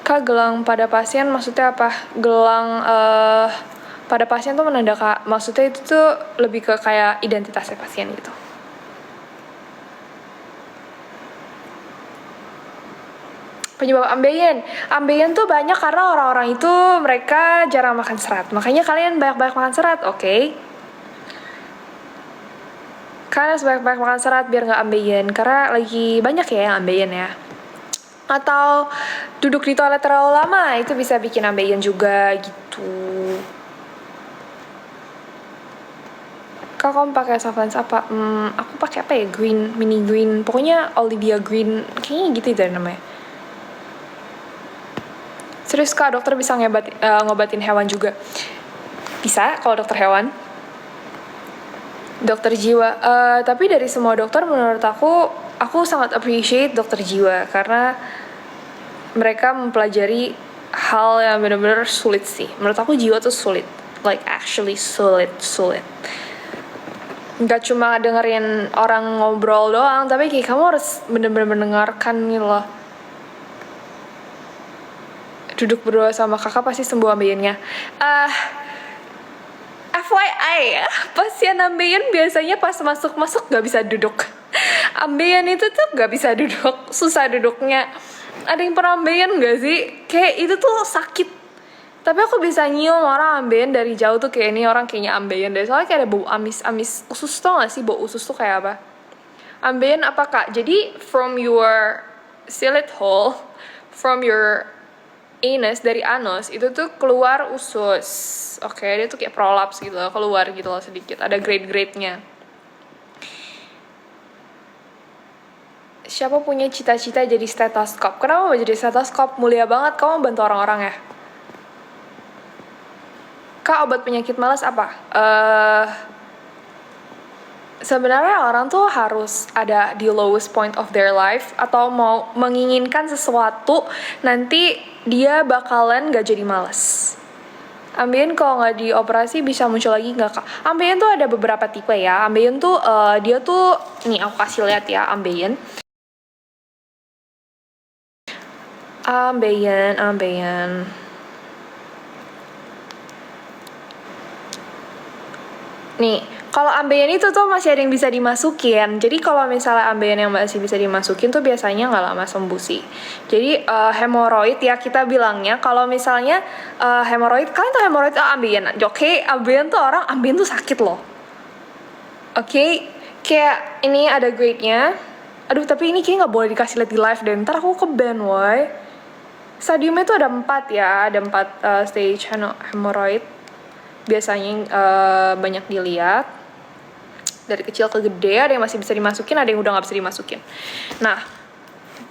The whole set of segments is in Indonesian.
Kak, gelang pada pasien maksudnya apa? Gelang pada pasien tuh menandakan, maksudnya itu tuh lebih ke kayak identitasnya pasien gitu. Penyebab ambeien tuh banyak karena orang-orang itu mereka jarang makan serat. Makanya kalian banyak-banyak makan serat, oke? Kalian harus banyak-banyak makan serat biar nggak ambeien. Karena lagi banyak ya yang ambeien ya. Atau duduk di toilet terlalu lama, itu bisa bikin ambeien juga gitu. Kak, kamu pakai soft lens apa? Aku pakai apa ya? Mini green. Pokoknya Olivia Green. Kayaknya gitu deh namanya. Serius Kak, dokter bisa ngobatin hewan juga? Bisa kalau dokter hewan. Dokter jiwa. Tapi dari semua dokter menurut aku sangat appreciate dokter jiwa. Karena mereka mempelajari hal yang benar-benar sulit sih. Menurut aku jiwa tuh sulit. Like actually sulit. Gak cuma dengerin orang ngobrol doang, tapi kayak kamu harus bener-bener mendengarkan gitu loh. Duduk berdua sama kakak pasti sembuh ambeiennya. FYI ya, pasien ambeien biasanya pas masuk gak bisa duduk. Ambeien itu tuh gak bisa duduk, susah duduknya. Ada yang pernah ambeien gak sih? Kayak itu tuh sakit. Tapi aku bisa nyium orang ambeien dari jauh tuh kayak ini orang kayaknya ambeien deh. Soalnya kayak ada bau amis usus, tau gak sih bau usus tuh kayak apa? Ambeien apa Kak? Jadi from your slit hole, from your anus, dari anus itu tuh keluar usus. Oke, dia tuh kayak prolaps gitu loh, keluar gitu loh sedikit. Ada grade-grade-nya. Siapa punya cita-cita jadi stetoskop? Kenapa mau jadi stetoskop? Mulia banget, kamu bantu orang-orang ya. Kak, obat penyakit malas apa? Sebenarnya orang tuh harus ada di lowest point of their life atau mau menginginkan sesuatu, nanti dia bakalan gak jadi malas. Ambeien kalau nggak dioperasi bisa muncul lagi nggak Kak? Ambeien tuh ada beberapa tipe ya. Ambeien tuh dia tuh, nih aku kasih lihat ya ambeien. Ambeien. Nih, kalau ambeien itu tuh masih ada yang bisa dimasukin. Jadi kalau misalnya ambeien yang masih bisa dimasukin tuh biasanya nggak lama sembuh sih. Jadi hemoroid ya kita bilangnya. Kalau misalnya hemoroid, kalian tuh hemoroid ambeien. Oke, ambeien tuh ambeien tuh sakit loh. Oke, kayak ini ada grade-nya. Aduh, tapi ini kayak nggak boleh dikasih lihat di live deh. Ntar aku ke-ban, woy. Stadiumnya tuh ada 4 ya, ada 4 stage hemoroid. Biasanya banyak dilihat dari kecil ke gede, ada yang masih bisa dimasukin, ada yang udah nggak bisa dimasukin. Nah,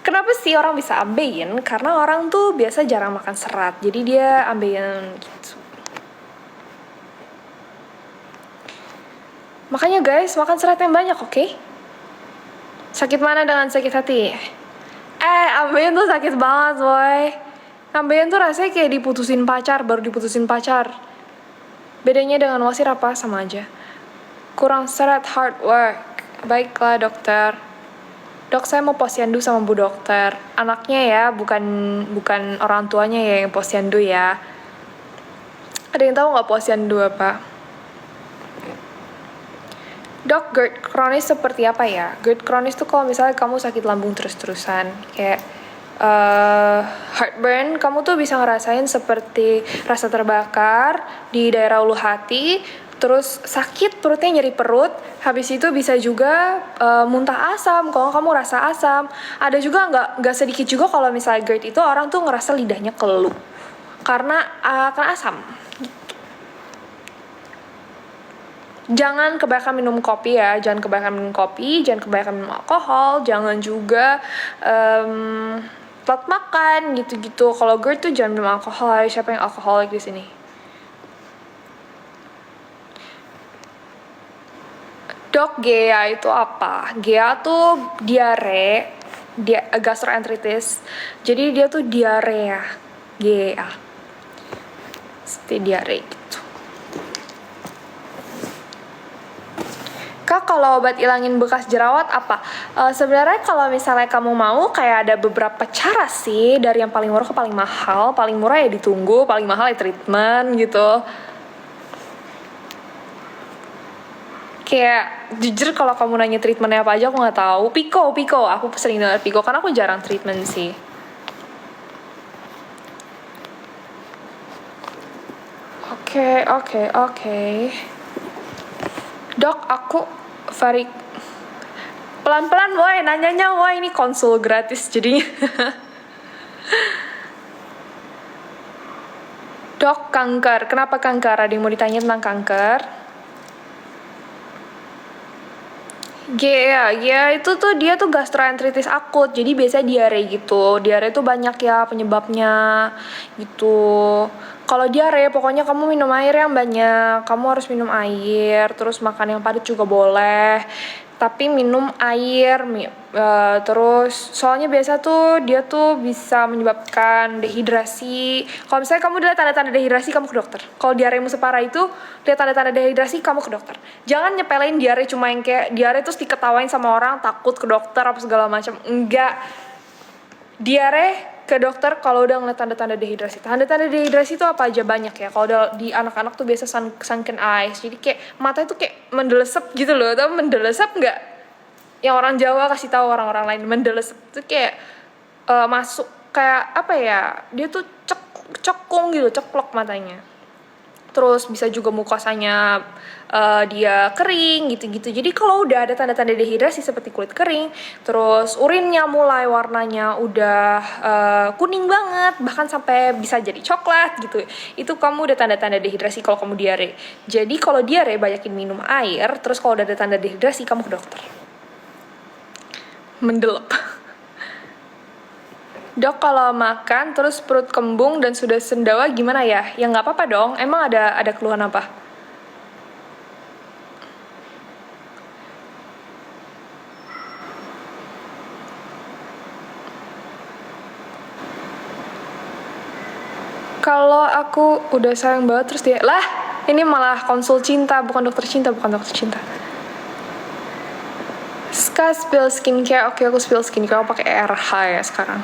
kenapa sih orang bisa ambeien? Karena orang tuh biasa jarang makan serat, jadi dia ambeien gitu. Makanya guys, makan serat yang banyak, oke? Sakit mana dengan sakit hati? Ambeien tuh sakit banget, boy. Ambeien tuh rasanya kayak diputusin pacar, baru diputusin pacar. Bedanya dengan wasir apa? Sama aja. Kurang serat, hard work. Baiklah dokter. Dok, saya mau posyandu sama bu dokter. Anaknya ya, bukan orang tuanya ya yang posyandu ya. Ada yang tahu nggak posyandu apa? Dok, GERD kronis seperti apa ya? GERD kronis tuh kalau misalnya kamu sakit lambung terus-terusan. Kayak heartburn, kamu tuh bisa ngerasain seperti rasa terbakar di daerah ulu hati, terus sakit, perutnya nyeri perut, habis itu bisa juga muntah asam kalau kamu rasa asam. Ada juga nggak sedikit juga kalau misalnya GERD itu orang tuh ngerasa lidahnya kelu karena kena asam. Jangan kebanyakan minum kopi ya, jangan kebanyakan minum alkohol, jangan juga telat makan gitu-gitu. Kalau GERD tuh jangan minum alkohol. Siapa yang alkoholik di sini? Dok, GEA itu apa? GEA tuh diare, gastroenteritis. Jadi dia tuh diarea, GEA. Seperti diare gitu. Kak, kalau obat ilangin bekas jerawat apa? Sebenarnya kalau misalnya kamu mau, kayak ada beberapa cara sih, dari yang paling murah ke paling mahal. Paling murah ya ditunggu, paling mahal ya treatment gitu. Kayak jujur kalau kamu nanya treatmentnya apa aja aku nggak tahu. Piko, aku sering dengar Piko karena aku jarang treatment sih. Oke. Dok, aku very pelan-pelan woi nanyanya woi, ini konsul gratis jadinya. Dok, kanker. Kenapa kanker? Ada yang mau ditanya tentang kanker? Ya itu tuh dia tuh gastroenteritis akut, jadi biasanya diare gitu. Diare tuh banyak ya penyebabnya gitu. Kalau diare pokoknya kamu minum air yang banyak, kamu harus minum air, terus makan yang padat juga boleh. Tapi minum air, terus soalnya biasa tuh dia tuh bisa menyebabkan dehidrasi. Kalau misalnya kamu lihat tanda-tanda dehidrasi, kamu ke dokter. Kalau diaremu separah itu, lihat tanda-tanda dehidrasi, kamu ke dokter. Jangan nyepelin diare cuma yang kayak diare terus diketawain sama orang, takut ke dokter apa segala macam. Enggak. Diare ke dokter kalau udah ngeliat tanda-tanda dehidrasi. Tanda-tanda dehidrasi itu apa aja banyak ya. Kalau di anak-anak tuh biasa sunken eyes. Jadi kayak mata itu kayak mendelesep gitu loh. Tahu mendelesep nggak? Yang orang Jawa kasih tahu orang-orang lain mendelesep itu kayak masuk kayak apa ya? Dia tuh cekung gitu, ceplok matanya. Terus bisa juga mukosanya dia kering gitu-gitu. Jadi kalau udah ada tanda-tanda dehidrasi seperti kulit kering, terus urinnya mulai warnanya udah kuning banget, bahkan sampai bisa jadi coklat gitu. Itu kamu udah tanda-tanda dehidrasi kalau kamu diare. Jadi kalau diare banyakin minum air, terus kalau udah ada tanda dehidrasi kamu ke dokter. Mendelep. Dok, kalau makan terus perut kembung dan sudah sendawa gimana ya? Ya nggak apa-apa dong. Emang ada keluhan apa? Kalau aku udah sayang banget terus dia, lah ini malah konsul cinta, bukan dokter cinta. Ska spill skincare, oke aku spill skincare, aku pakai RH ya sekarang.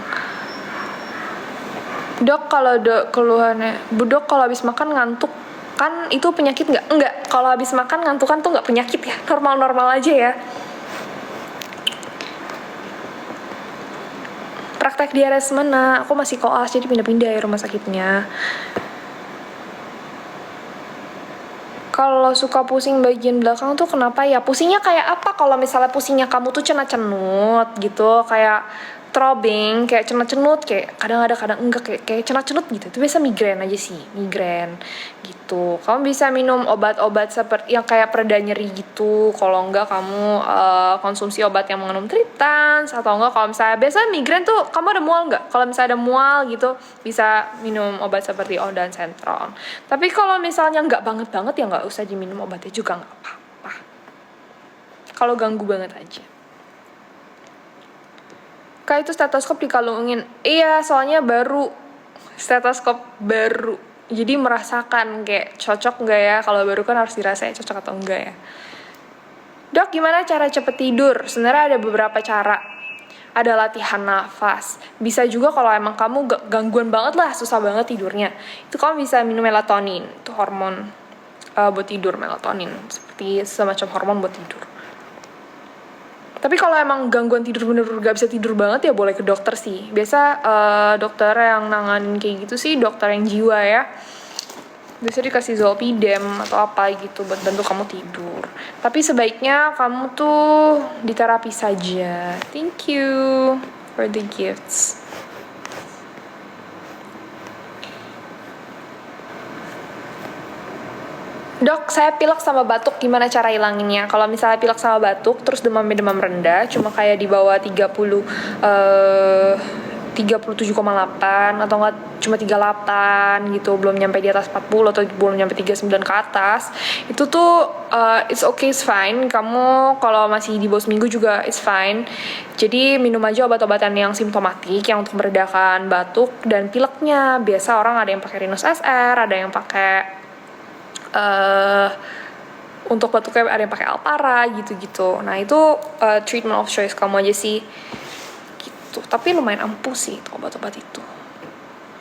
Dok, kalau keluhannya, Dok kalau habis makan ngantuk kan itu penyakit nggak? Enggak, kalau habis makan ngantukan tuh nggak penyakit ya, normal-normal aja ya. Praktek di RS mana? Aku masih koas jadi pindah-pindah ya rumah sakitnya. Kalau suka pusing bagian belakang tuh kenapa ya? Pusingnya kayak apa? Kalau misalnya pusingnya kamu tuh cenut-cenut gitu, kayak throbbing, kayak cenut-cenut, kayak kadang ada kadang enggak, kayak cenut-cenut gitu. Itu biasa migrain aja sih, migrain gitu. Kamu bisa minum obat-obat seperti yang kayak pereda nyeri gitu. Kalau enggak kamu konsumsi obat yang mengandung triptans, atau enggak kalau misalnya biasa migrain tuh kamu ada mual enggak? Kalau misalnya ada mual gitu bisa minum obat seperti Ondan Sentron. Tapi kalau misalnya enggak banget ya enggak usah diminum obatnya juga enggak apa-apa. Kalau ganggu banget aja. Kak, itu stetoskop dikalungin. Iya, soalnya baru. Stetoskop baru. Jadi merasakan kayak cocok nggak ya. Kalau baru kan harus dirasain cocok atau enggak ya. Dok, gimana cara cepet tidur? Sebenarnya ada beberapa cara. Ada latihan nafas. Bisa juga kalau emang kamu gangguan banget lah, susah banget tidurnya. Itu kamu bisa minum melatonin. Itu hormon buat tidur, melatonin. Seperti semacam hormon buat tidur. Tapi kalau emang gangguan tidur bener-bener gak bisa tidur banget ya boleh ke dokter sih. Biasa dokter yang nanganin kayak gitu sih dokter yang jiwa ya. Biasa dikasih zolpidem atau apa gitu buat bantu kamu tidur. Tapi sebaiknya kamu tuh di terapi saja. Thank you for the gifts. Dok, saya pilek sama batuk, gimana cara hilanginnya? Kalau misalnya pilek sama batuk, terus demamnya demam rendah, cuma kayak di bawah 37,8 atau enggak cuma 38 gitu, belum nyampe di atas 40 atau belum nyampe 39 ke atas. Itu tuh it's okay, it's fine. Kamu kalau masih di bawah seminggu juga it's fine. Jadi minum aja obat-obatan yang simptomatik yang untuk meredakan batuk dan pileknya. Biasa orang ada yang pakai Rhinus SR, ada yang pakai untuk batuknya ada yang pakai Alpara gitu-gitu. Nah itu treatment of choice kamu aja sih gitu. Tapi lumayan ampuh sih itu obat-obat itu.